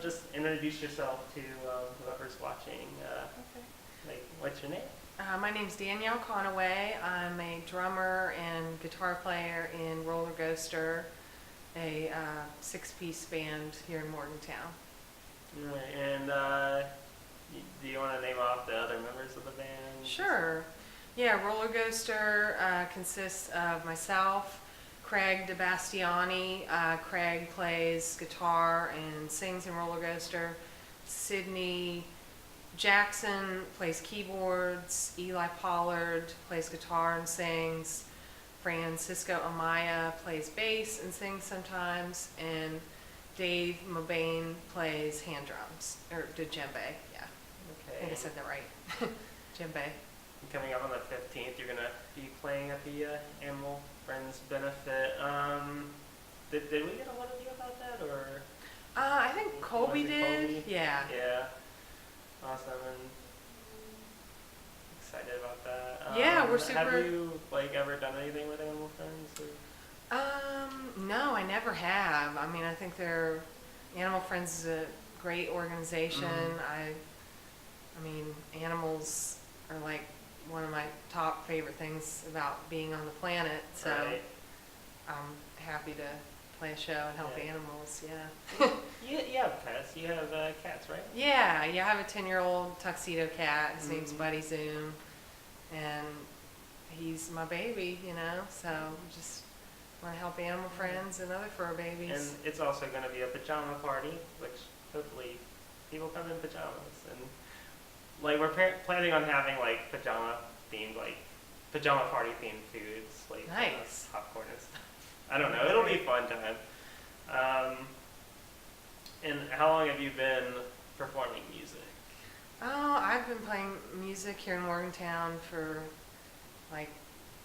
just introduce yourself to whoever's watching. Okay. Like, what's your name? My name's Danielle Conaway. I'm a drummer and guitar player in Rōlrgōstr, a six-piece band here in Morgantown. Right, and do you want to name off the other members of the band? Sure. Yeah, Rōlrgōstr consists of myself, Craig DeBastiani. Craig plays guitar and sings in Rōlrgōstr. Sydney Jackson plays keyboards. Eli Pollard plays guitar and sings. Francisco Amaya plays bass and sings sometimes. And Dave Mabane plays hand drums, or the djembe, yeah. Okay. I think I said that right. Djembe. Coming up on the 15th, you're going to be playing at the Animal Friends benefit. Did we get a lot of you about that, or? I think Colby did. Colby? Yeah. Yeah. Awesome, and excited about that. Yeah, we're super. Have you ever done anything with Animal Friends? Or? No, I never have. I mean, I think Animal Friends is a great organization. I mean, animals are like one of my top favorite things about being on the planet. So Right. I'm happy to play a show and help animals. Yeah. You have pets. You have cats, right? Yeah. I have a 10-year-old tuxedo cat. His name's Buddy Zoom, and he's my baby. So just want to help animal friends and other fur babies. And it's also going to be a pajama party, which hopefully people come in pajamas. And we're planning on having pajama party themed foods, Nice. popcorn and stuff. I don't know. It'll be a fun time. And how long have you been performing music? Oh, I've been playing music here in Morgantown for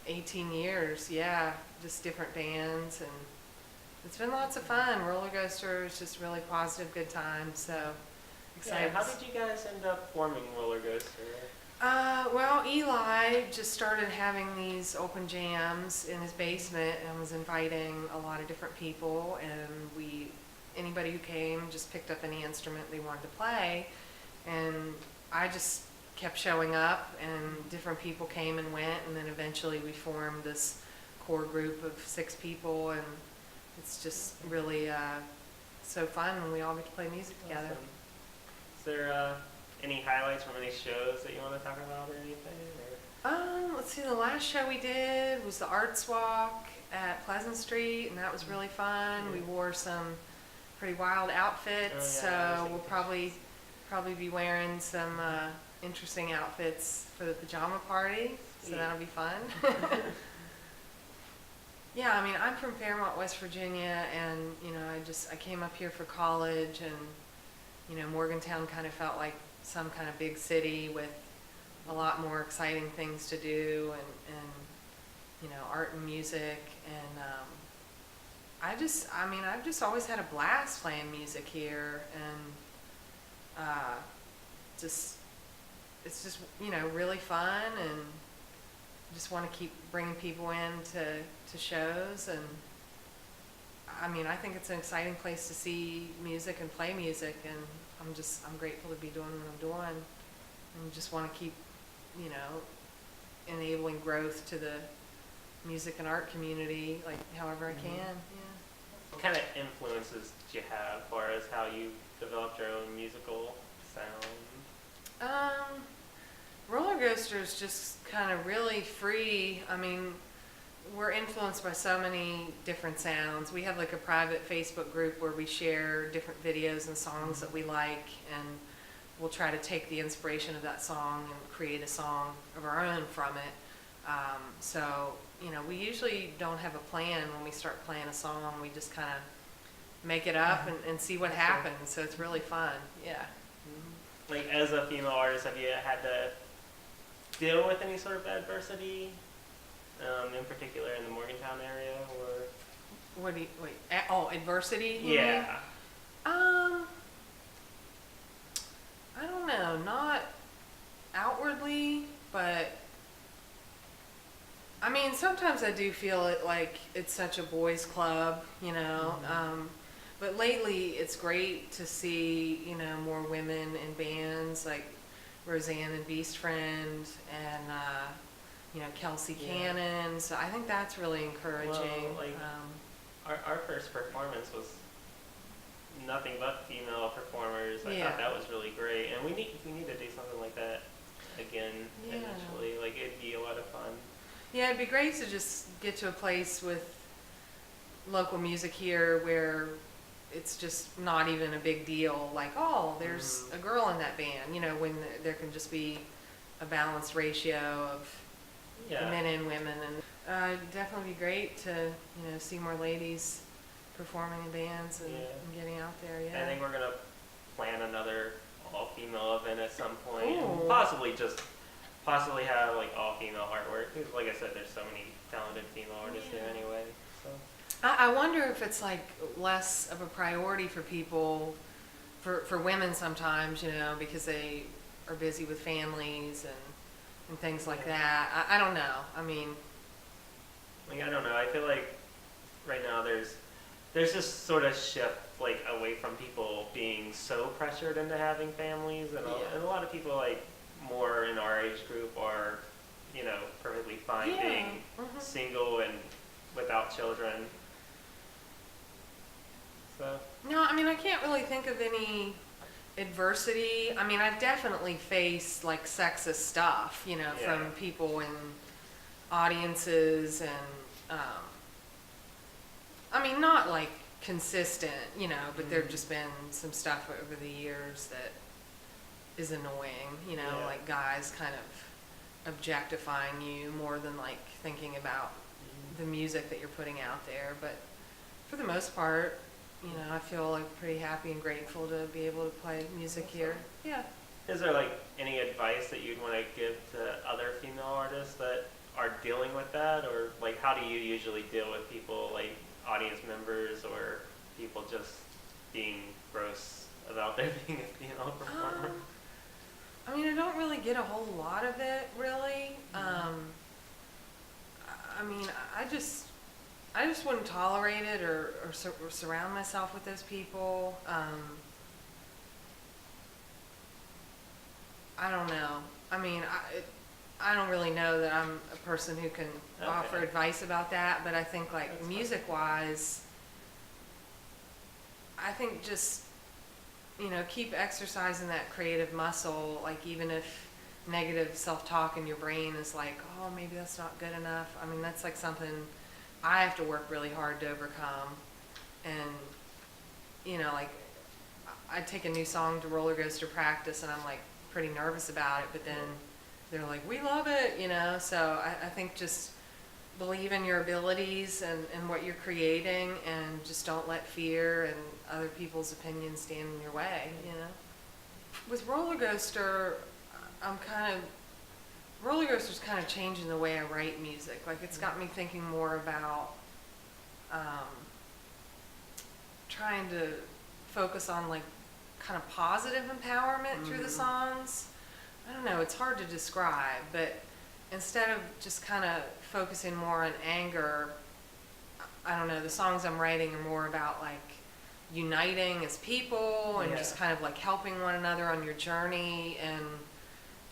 18 years. Yeah, just different bands, and it's been lots of fun. Rōlrgōstr is just really positive, good times. So excited. Yeah, how did you guys end up forming Rōlrgōstr? Well, Eli just started having these open jams in his basement and was inviting a lot of different people, and anybody who came just picked up any instrument they wanted to play, and I just kept showing up, and different people came and went, and then eventually we formed this core group of 6 people, and it's just really so fun when we all get to play music together. Awesome. Is there any highlights from any shows that you want to talk about or anything? Or? Let's see, the last show we did was the Arts Walk at Pleasant Street, and that was really fun. Yeah. We wore some pretty wild outfits, so we'll probably be wearing some interesting outfits for the pajama party, so that'll be fun. Yeah, I mean, I'm from Fairmont, West Virginia, and I came up here for college, and Morgantown kind of felt like some kind of big city with a lot more exciting things to do, and art and music, and I've just always had a blast playing music here, and it's just really fun, and just want to keep bringing people in to shows, and I think it's an exciting place to see music and play music, and I'm grateful to be doing what I'm doing, and just want to keep enabling growth to the music and art community however I can. Yeah. What kind of influences did you have as far as how you developed your own musical sound? Rōlrgōstr is just kind of really free. I mean, we're influenced by so many different sounds. We have a private Facebook group where we share different videos and songs that we like, and we'll try to take the inspiration of that song and create a song of our own from it. So we usually don't have a plan when we start playing a song. We just kind of make it up and see what happens. So it's really fun. Yeah. As a female artist, have you had to deal with any sort of adversity, in particular in the Morgantown area, or? Adversity? Yeah. I don't know, not outwardly, but sometimes I do feel it like it's such a boys' club, But lately, it's great to see, you know, more women in bands like Roseanne and Beast Friend and, you know, Kelsey Cannon. So I think that's really encouraging. Well, like, our first performance was nothing but female performers. I thought that was really great. And we need to do something like that again eventually. Like, it'd be a lot of fun. Yeah, it'd be great to just get to a place with local music here where it's just not even a big deal. Like, oh, there's a girl in that band. You know, when there can just be a balanced ratio of men and women. And definitely be great to, you know, see more ladies performing in bands and getting out there. I think we're gonna plan another all-female event at some point. Ooh. And possibly have like all-female artwork. Because like I said, there's so many talented female artists here anyway. So. I wonder if it's like less of a priority for people, for women sometimes, you know, because they are busy with families and things like that. I don't know. I mean, like, I don't know. I feel like right now there's this sort of shift like away from people being so pressured into having families, and a lot of people like more in our age group are, you know, perfectly fine being single and without children. So. No, I mean, I can't really think of any adversity. I mean, I've definitely faced like sexist stuff, you know, from people in audiences and, I mean, not like consistent, you know, but there've just been some stuff over the years that is annoying, you know, like guys kind of objectifying you more than like thinking about the music that you're putting out there. But for the most part, you know, I feel like pretty happy and grateful to be able to play music here. Yeah. Is there like any advice that you'd want to give to other female artists that are dealing with that, or like how do you usually deal with people like audience members or people just being gross about there being a female performer? I mean, I don't really get a whole lot of it, really. I mean, I just wouldn't tolerate it or surround myself with those people. I don't know. I mean, I don't really know that I'm a person who can offer advice about that, but I think like music-wise, I think just, you know, keep exercising that creative muscle, like even if negative self-talk in your brain is like, oh, maybe that's not good enough. I mean, that's like something I have to work really hard to overcome. And, you know, like I take a new song to Rōlrgōstr practice and I'm like pretty nervous about it, but then they're like, we love it, you know? So I think just believe in your abilities and what you're creating, and just don't let fear and other people's opinions stand in your way, you know? With Rōlrgōstr, Rōlrgōstr's kind of changing the way I write music. Like, it's got me thinking more about trying to focus on like kind of positive empowerment through the songs. I don't know, it's hard to describe, but instead of just kind of focusing more on anger, I don't know, the songs I'm writing are more about like uniting as people and just kind of like helping one another on your journey, and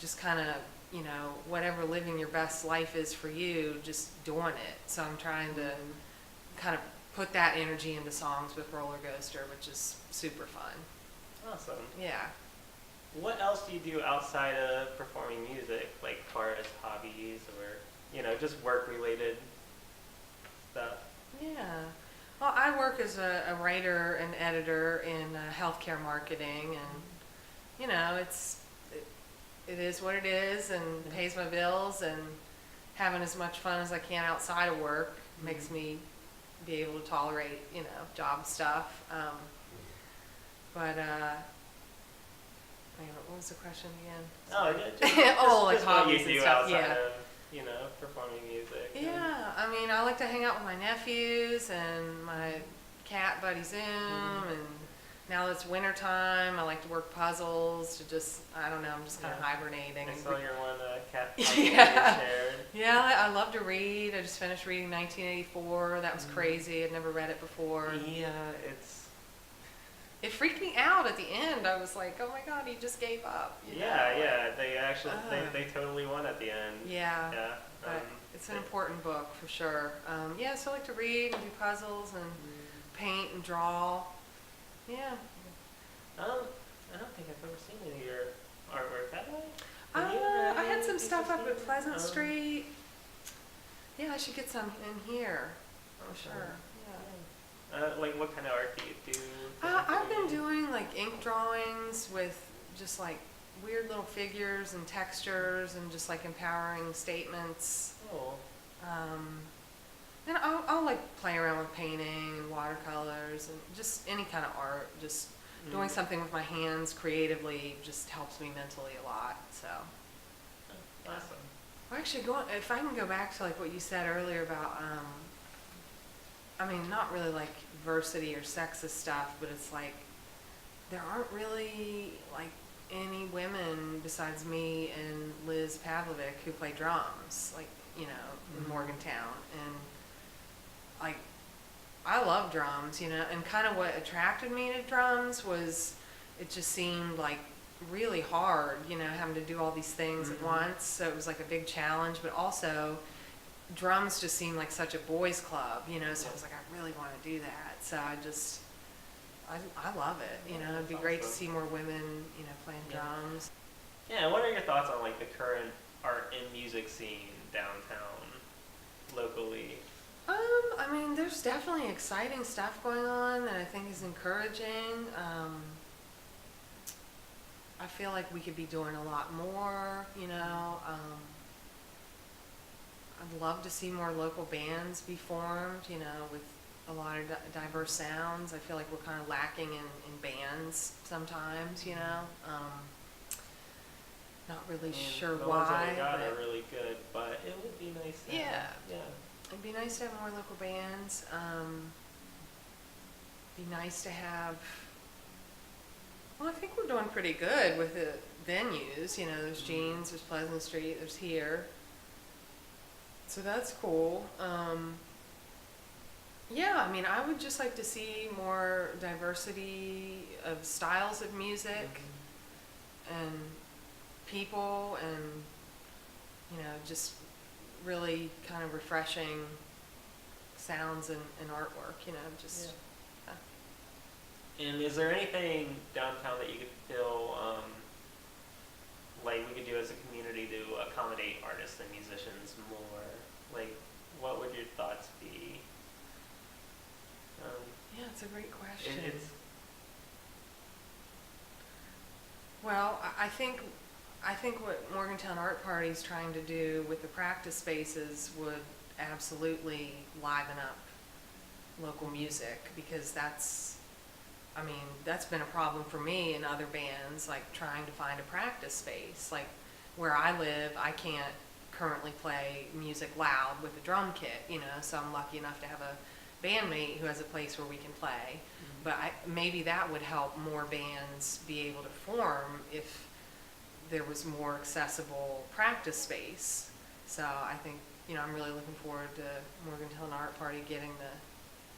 just kind of, you know, whatever living your best life is for you, just doing it. So I'm trying to kind of put that energy into songs with Rōlrgōstr, which is super fun. Awesome. Yeah. What else do you do outside of performing music, like far as hobbies or, you know, just work-related stuff? Yeah. Well, I work as a writer and editor in healthcare marketing, and, you know, it is what it is, and pays my bills, and having as much fun as I can outside of work makes me be able to tolerate, you know, job stuff. But wait, what was the question again? Like hobbies and stuff. Outside of, you know, performing music. Yeah, I mean, I like to hang out with my nephews and my cat buddy Zoom, and now that it's winter time, I like to work puzzles to just, I don't know, I'm just kind of hibernating. I saw your one cat puzzle you shared. Yeah, I love to read. I just finished reading 1984. That was crazy. I'd never read it before. Yeah, it freaked me out at the end. I was like, oh my God, he just gave up. You know? Yeah. They actually they Uh, totally won at the end. Yeah, Yeah. but it's an important book for sure. Yeah, so I like to read and do puzzles and paint and draw. Yeah. I don't think I've ever seen any of your artwork, have I? Have you ever I had any some pieces stuff up here? at Pleasant Street. Yeah, I should get some in here for Okay. sure. Yeah. Like what kind of art do you do? I've been typically? doing like ink drawings with just like weird little figures and textures and just like empowering statements. Oh. And I'll like play around with painting and watercolors and just any kind of art. Just doing something with my hands creatively just helps me mentally a lot. So. Awesome. Well, actually, if I can go back to like what you said earlier about, I mean, not really like diversity or sexist stuff, but it's like there aren't really like any women besides me and Liz Pavlovic who play drums, like, you know, in Morgantown. And like, I love drums, you know, and kind of what attracted me to drums was it just seemed like really hard, you know, having to do all these things at once. So it was like a big challenge, but also drums just seemed like such a boys club, you know, so I was like, I really want to do that. So I love it, you know. It'd be great to see more women, you know, playing drums. Yeah, what are your thoughts on like the current art and music scene downtown, locally? I mean, there's definitely exciting stuff going on that I think is encouraging. I feel like we could be doing a lot more, you know. I'd love to see more local bands be formed, you know, with a lot of diverse sounds. I feel like we're kind of lacking in bands sometimes, you know. Not really sure the ones that why. we got but are really good, but it would be nice to Yeah. have, yeah. It'd be nice to have more local bands. Be nice to have. Well, I think we're doing pretty good with the venues. You know, there's Jeans, there's Pleasant Street, there's here. So that's cool. Yeah, I mean, I would just like to see more diversity of styles of music and people and, you know, just really kind of refreshing sounds and artwork, you know, just. And is there anything downtown that you could feel like we could do as a community to accommodate artists and musicians more? Like, what would your thoughts be? Yeah, it's a great question. It's Well, I think what Morgantown Art Party is trying to do with the practice spaces would absolutely liven up local music, because that's been a problem for me and other bands, like trying to find a practice space. Like where I live, I can't currently play music loud with a drum kit, you know, so I'm lucky enough to have a bandmate who has a place where we can play. But maybe that would help more bands be able to form if there was more accessible practice space. So I think, you know, I'm really looking forward to Morgantown Art Party getting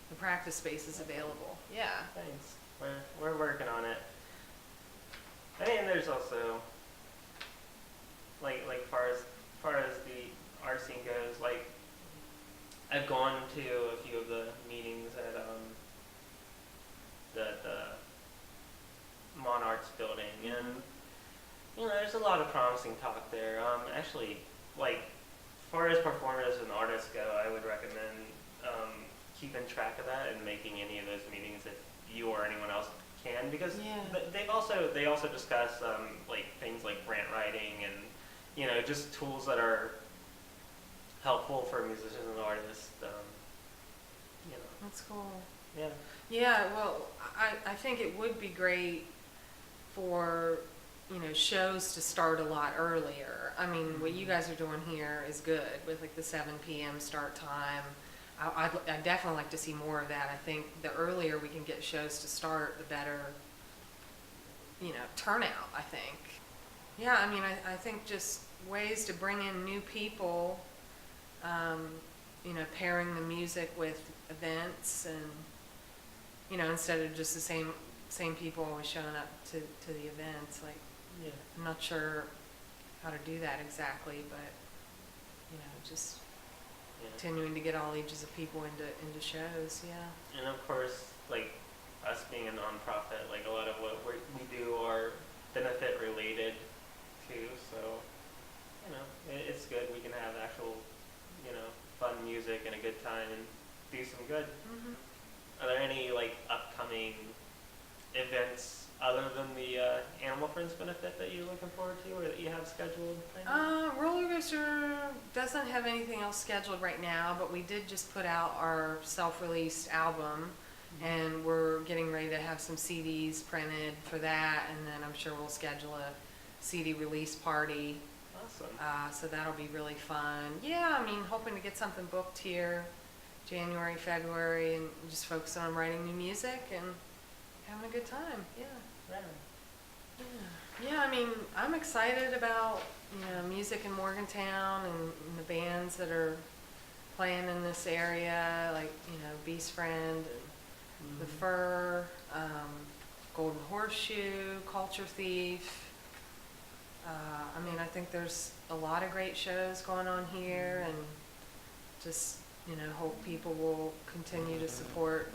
the practice spaces available. Yeah. thanks. We're working on it. I mean, there's also like far as the art scene goes, like I've gone to a few of the meetings at the Mon Arts building, and you know, there's a lot of promising talk there. Actually, like as far as performers and artists go, I would recommend keeping track of that and making any of those meetings if you or anyone else can, because they also discuss like things like grant writing and, you know, just tools that are helpful for musicians and artists. You know. That's cool. Yeah. Yeah, well, I think it would be great for, you know, shows to start a lot earlier. I mean, what you guys are doing here is good with like the 7 p.m. start time. I'd definitely like to see more of that. I think the earlier we can get shows to start, the better, you know, turnout, I think. Yeah, I mean, I think just ways to bring in new people, you know, pairing the music with events and, you know, instead of just the same people always showing up to the events. Like, Yeah. I'm not sure how to do that exactly, but just Yeah. continuing to get all ages of people into shows. Yeah. And of course, like us being a nonprofit, like a lot of what we do are benefit related too. So it's good. We can have actual fun music and a good time and do some good. Mm-hmm. Are there any like upcoming events other than the Animal Friends benefit that you're looking forward to or that you have scheduled? Rōlrgōstr doesn't have anything else scheduled right now, but we did just put out our self-released album, and we're getting ready to have some CDs printed for that, and then I'm sure we'll schedule a CD release party. Awesome. So that'll be really fun. Yeah, I mean, hoping to get something booked here January, February, and just focus on writing new music and having a good time. Yeah. Right. Yeah, I mean, I'm excited about, music in Morgantown and the bands that are playing in this area, like, Beast Friend and The Fur, Golden Horseshoe, Culture Thief. I mean, I think there's a lot of great shows going on here, and just, hope people will continue to support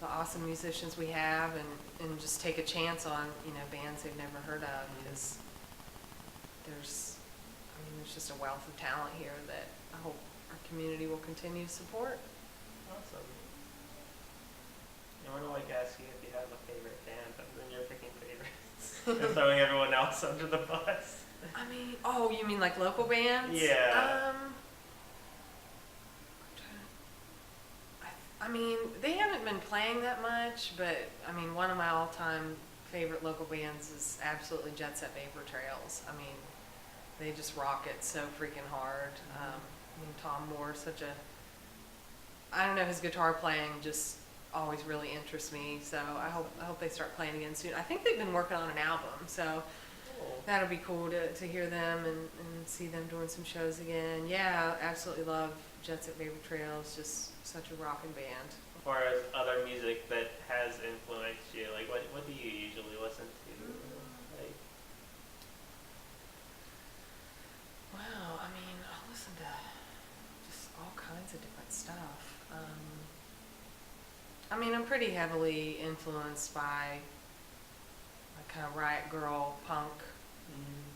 the awesome musicians we have, and just take a chance on, bands they've never heard of, because there's just a wealth of talent here that I hope our community will continue to support. Awesome. I want to ask you if you have a favorite band, but then you're picking favorites and throwing everyone else under the bus. I mean, oh, you mean like local bands? Yeah. I mean, they haven't been playing that much, but I mean, one of my all-time favorite local bands is absolutely Jet Set Vapor Trails. I mean, they just rock it so freaking hard. I mean, Tom Moore's such I don't know, his guitar playing just always really interests me. So I hope they start playing again soon. I think they've been working on an album, so that'll be cool to hear them and see them doing some shows again. Yeah, absolutely love Jet Set Vapor Trails. Just such a rockin' band. As far as other music that has influenced you, like what do you usually listen to? Like, wow, I mean, I listen to just all kinds of different stuff. I mean, I'm pretty heavily influenced by like kind of riot girl punk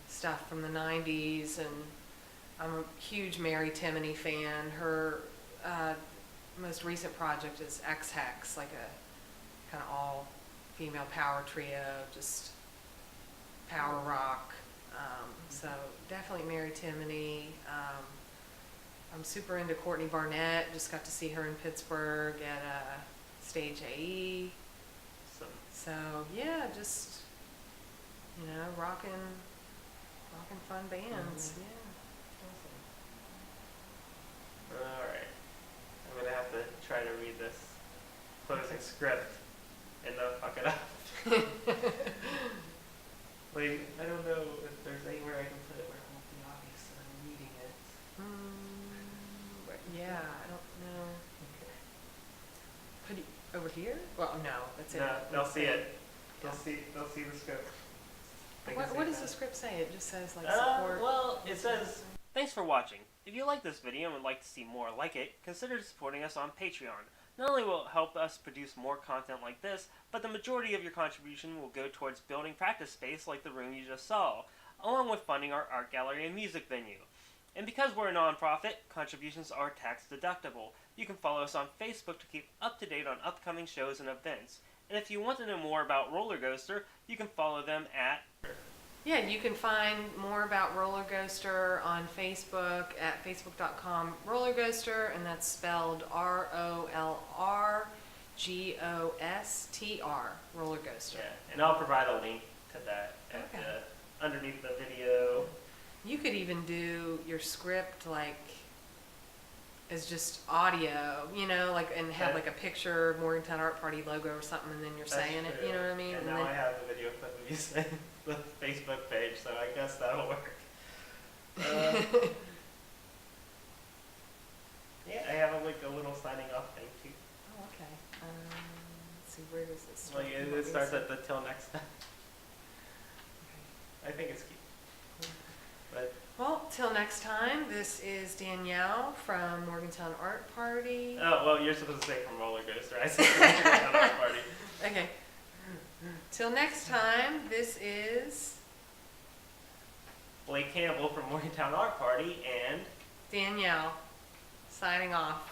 stuff from the 90s, and I'm a huge Mary Timony fan. Her most recent project is X-Hex, like a kind of all female power trio, just power rock. So definitely Mary Timony. I'm super into Courtney Barnett. Just got to see her in Pittsburgh at Stage AE. So yeah, just rocking fun bands. Yeah. Awesome. All right. I'm gonna have to try to read this closing script and not fuck it up. Like, I don't know if there's anywhere I can put it where it won't be obvious that I'm reading it. Yeah, I don't know. Okay. Put it over here? Well, no, that's it. No, they'll see it. Yeah. They'll see the script. What does the script say? It just says like support. Well, it says, thanks for watching. If you like this video and would like to see more like it, consider supporting us on Patreon. Not only will it help us produce more content like this, but the majority of your contribution will go towards building practice space like the room you just saw, along with funding our art gallery and music venue. And because we're a non-profit, contributions are tax deductible. You can follow us on Facebook to keep up to date on upcoming shows and events. And if you want to know more about Rōlrgōstr, you can follow them at... Yeah, you can find more about Rōlrgōstr on Facebook at facebook.com/Rōlrgōstr, and that's spelled ROLRGOSTR, Rōlrgōstr. Yeah, and I'll provide a link to that underneath the video. You could even do your script like as just audio, and have like a picture, Morgantown Art Party logo or something, and then you're saying it, you know what I mean? And now I have the video clip of you saying the Facebook page, so I guess that'll work. Yeah, I have a little signing off thing too. Oh, okay. Let's see, where does this Well, start? it starts at the till next time. I think it's cute. But Well, till next time, this is Danielle from Morgantown Art Party. oh well, you're supposed to say from Rōlrgōstr. I said from Morgantown Art Party. Okay. Till next time, this is Blake Campbell from Morgantown Art Party and Danielle signing off.